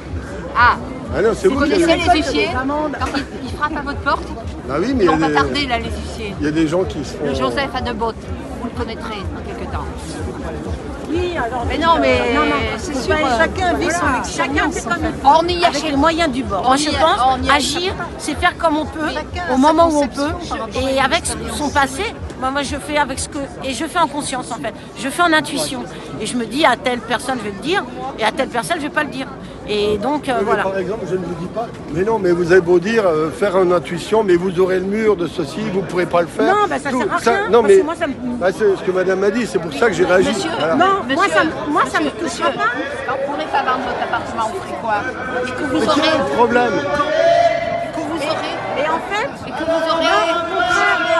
Speaker 6: Ah,
Speaker 7: Ah non, c'est
Speaker 6: vous
Speaker 7: vous qui
Speaker 6: connaissez
Speaker 7: avez...
Speaker 6: les huissiers quand ils frappent à votre porte?
Speaker 7: Ah oui, mais
Speaker 6: Ils vont pas tarder là, les huissiers.
Speaker 7: il y a des gens qui se font...
Speaker 6: Le Joseph Adebot, vous le connaîtrez dans quelques temps.
Speaker 1: Oui, alors.
Speaker 6: Mais non, mais c'est sûr.
Speaker 5: Chacun vit son
Speaker 1: Chacun
Speaker 5: expérience.
Speaker 1: fait
Speaker 5: en
Speaker 1: comme
Speaker 5: fait.
Speaker 1: il peut.
Speaker 6: On y
Speaker 1: Avec
Speaker 6: achète.
Speaker 1: les moyens du bord.
Speaker 6: On
Speaker 1: Moi
Speaker 6: y
Speaker 1: je
Speaker 6: a-
Speaker 1: pense,
Speaker 6: on y a-
Speaker 1: agir, c'est faire comme on peut,
Speaker 5: Chacun a
Speaker 1: au
Speaker 5: sa
Speaker 1: moment où on
Speaker 5: conception
Speaker 1: peut.
Speaker 5: par rapport
Speaker 1: Et
Speaker 5: à
Speaker 1: avec
Speaker 5: sa
Speaker 1: son passé, moi je fais avec ce que. Et je fais en conscience en fait. Je fais en intuition. Et je me dis à telle personne je vais le dire, et à telle personne je vais pas le dire. Et donc
Speaker 7: Oui, mais
Speaker 1: voilà.
Speaker 7: par exemple, je ne vous dis pas. Mais non, mais vous avez beau dire faire une intuition, mais vous aurez le mur de ceci, vous ne pourrez pas le faire.
Speaker 1: Non, bah, ça
Speaker 7: Tout-
Speaker 1: sert à rien,
Speaker 7: Non,
Speaker 1: parce
Speaker 7: mais
Speaker 1: que moi, ça me-
Speaker 7: bah, c'est ce que Madame m'a dit, c'est pour ça que j'ai réagi.
Speaker 6: Monsieur,
Speaker 7: Voilà.
Speaker 1: Non, moi
Speaker 6: Monsieur,
Speaker 1: ça me touchera pas.
Speaker 6: Quand vous ne pourrez pas vendre votre appartement, vous ferez quoi? Et que vous
Speaker 7: Mais quel est
Speaker 6: aurez.
Speaker 7: le problème?
Speaker 6: Que vous aurez.
Speaker 1: Et en fait,
Speaker 6: Et que vous aurez.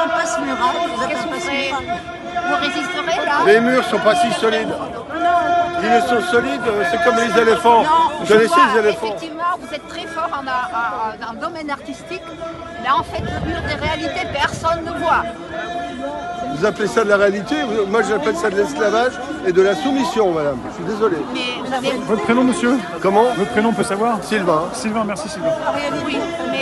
Speaker 5: On passe muraille, vous êtes
Speaker 6: Qu'est-ce
Speaker 5: un
Speaker 6: que vous
Speaker 5: passe
Speaker 6: ferez?
Speaker 5: muraille.
Speaker 6: Vous résisterez là?
Speaker 7: Les murs sont pas si solides. Ils sont solides, c'est comme les éléphants. Vous connaissez les éléphants?
Speaker 6: Effectivement, vous êtes très fort dans le domaine artistique, mais en fait, le mur des réalités, personne ne voit.
Speaker 7: Vous appelez ça de la réalité? Moi, j'appelle ça de l'esclavage et de la soumission, madame. Je suis désolé.
Speaker 6: Mais
Speaker 4: Votre prénom, monsieur?
Speaker 7: Comment?
Speaker 4: Votre prénom, on peut savoir?
Speaker 7: Sylvain.
Speaker 4: Sylvain, merci Sylvain.
Speaker 6: oui, mais